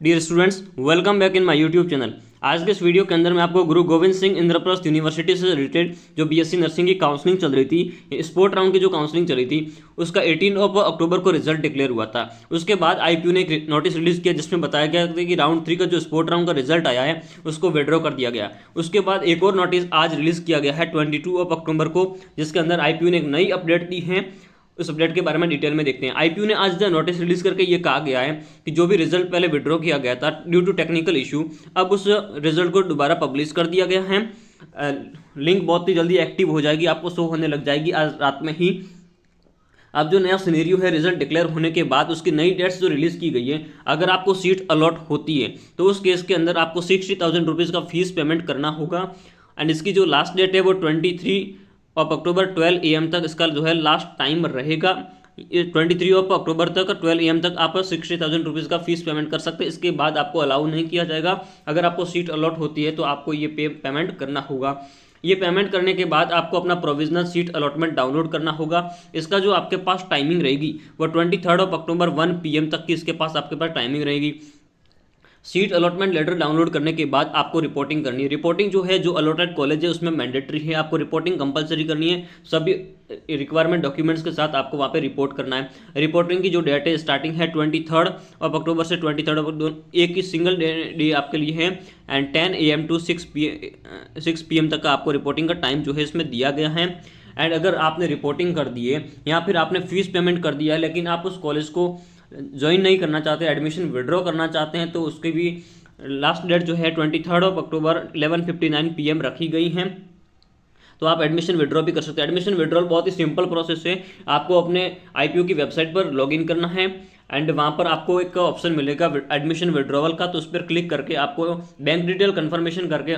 Dear students, welcome back in my YouTube channel. आज के इस वीडियो के अंदर मैं आपको गुरु गोविंद सिंह इंद्रप्रस्थ यूनिवर्सिटी से रिलेटेड जो बीएससी नर्सिंग की काउंसलिंग चल रही थी, स्पोर्ट राउंड की जो काउंसलिंग चल रही थी, उसका 18 अक्टूबर को रिजल्ट डिक्लेयर हुआ था। उसके बाद आईपीयू ने एक नोटिस रिलीज किया जिसमें बताया गया था कि राउंड 3 का जो स्पोर्ट राउंड का रिजल्ट आया है उसको विड्रॉ कर दिया गया। उसके बाद एक और नोटिस आज रिलीज किया गया है 22 अक्टूबर को, जिसके अंदर आईपीयू ने एक नई अपडेट दी है। उस अपडेट के बारे में डिटेल में देखते हैं। आईपीयू ने आज द नोटिस रिलीज करके ये कहा गया है कि जो भी रिजल्ट पहले विड्रॉ किया गया था ड्यू टू टेक्निकल इशू, अब उस रिजल्ट को दोबारा पब्लिश कर दिया गया है। लिंक बहुत ही जल्दी एक्टिव हो जाएगी, आपको शो होने लग जाएगी आज रात में ही। अब जो नया सिनेरियो है रिजल्ट डिक्लेयर होने के बाद उसकी नई डेट्स जो रिलीज की गई है, अगर आपको सीट अलॉट होती है तो उस केस के अंदर आपको 60,000 रुपीज़ का फीस पेमेंट करना होगा। एंड इसकी जो लास्ट डेट है वो 23 अक्टूबर 12 AM तक इसका जो है लास्ट टाइम रहेगा। 23 अक्टूबर तक 12 AM तक आप 60,000 रुपीज़ का फीस पेमेंट कर सकते हैं। इसके बाद आपको अलाउ नहीं किया जाएगा। अगर आपको सीट अलॉट होती है तो आपको ये पेमेंट करना होगा। ये पेमेंट करने के बाद आपको अपना प्रोविजनल सीट अलॉटमेंट डाउनलोड करना होगा। इसका जो आपके पास टाइमिंग रहेगी वो 23 अक्टूबर 1 PM तक की इसके पास आपके पास टाइमिंग रहेगी। सीट अलॉटमेंट लेटर डाउनलोड करने के बाद आपको रिपोर्टिंग करनी है। रिपोर्टिंग जो है जो अलॉटेड कॉलेज है उसमें मैंडेटरी है, आपको रिपोर्टिंग कंपलसरी करनी है। सभी रिक्वायरमेंट डॉक्यूमेंट्स के साथ आपको वहाँ पे रिपोर्ट करना है। रिपोर्टिंग की जो डेट है स्टार्टिंग है 23 अक्टूबर से 23 अक्टूबर, एक ही सिंगल डे आपके लिए है। एंड 10 AM टू 6 PM तक का आपको रिपोर्टिंग का टाइम जो है इसमें दिया गया है। एंड अगर आपने रिपोर्टिंग कर दी है या फिर आपने फीस पेमेंट कर दिया है लेकिन आप उस कॉलेज को ज्वाइन नहीं करना चाहते, एडमिशन विड्रॉ करना चाहते हैं, तो उसकी भी लास्ट डेट जो है 23 अक्टूबर 11:59 PM रखी गई है। तो आप एडमिशन विड्रॉ भी कर सकते हैं। एडमिशन विड्रॉल बहुत ही सिंपल प्रोसेस है। आपको अपने आईपीयू की वेबसाइट पर लॉगिन करना है एंड वहाँ पर आपको एक ऑप्शन मिलेगा एडमिशन विड्रॉवल का, तो उस पर क्लिक करके आपको बैंक डिटेल कन्फर्मेशन करके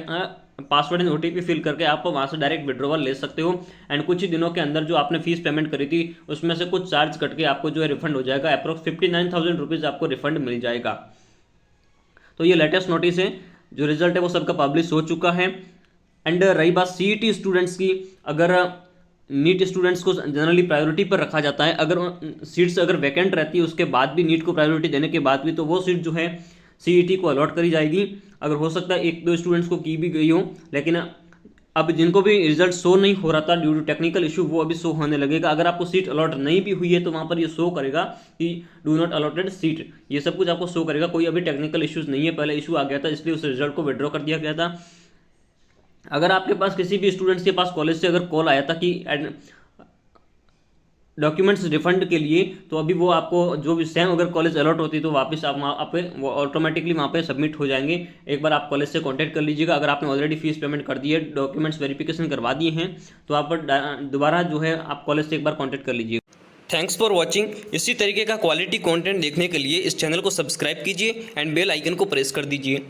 पासवर्ड एंड OTP फिल करके आप वहाँ से डायरेक्ट विड्रॉवल ले सकते हो। एंड कुछ ही दिनों के अंदर जो आपने फीस पेमेंट करी थी उसमें से कुछ चार्ज कट के आपको जो है रिफंड हो जाएगा। अप्रोक्स 59,000 रुपीज़ आपको रिफंड मिल जाएगा। तो ये लेटेस्ट नोटिस है, जो रिजल्ट है वो सबका पब्लिश हो चुका है। एंड रही बात CET स्टूडेंट्स की, अगर नीट स्टूडेंट्स को जनरली प्रायोरिटी पर रखा जाता है। अगर सीट्स अगर वैकेंट रहती है उसके बाद भी नीट को प्रायोरिटी देने के बाद भी तो वो सीट जो है CET को अलॉट करी जाएगी। अगर हो सकता है एक दो स्टूडेंट्स को की भी गई हो, लेकिन अब जिनको भी रिजल्ट शो नहीं हो रहा था ड्यू टू टेक्निकल इशू वो अभी शो होने लगेगा। अगर आपको सीट अलॉट नहीं भी हुई है तो वहाँ पर ये शो करेगा कि डू नॉट अलॉटेड सीट, ये सब कुछ आपको शो करेगा। कोई अभी टेक्निकल इश्यूज नहीं है, पहले इशू आ गया था इसलिए उस रिजल्ट को विड्रॉ कर दिया गया था। अगर आपके पास किसी भी स्टूडेंट्स के पास कॉलेज से अगर कॉल आया था कि डॉक्यूमेंट्स रिफंड के लिए, तो अभी वो आपको जो भी सेम अगर कॉलेज अलॉट होती तो वापस आप वहाँ पे वो ऑटोमेटिकली वहाँ पे सबमिट हो जाएंगे। एक बार आप कॉलेज से कांटेक्ट कर लीजिएगा। अगर आपने ऑलरेडी फीस पेमेंट कर दी है, डॉक्यूमेंट्स वेरिफिकेशन करवा दिए हैं, तो आप दोबारा जो है आप कॉलेज से एक बार कॉन्टैक्ट कर लीजिए। Thanks for watching. इसी तरीके का क्वालिटी कॉन्टेंट देखने के लिए इस चैनल को सब्सक्राइब कीजिए एंड बेल आइकन को प्रेस कर दीजिए।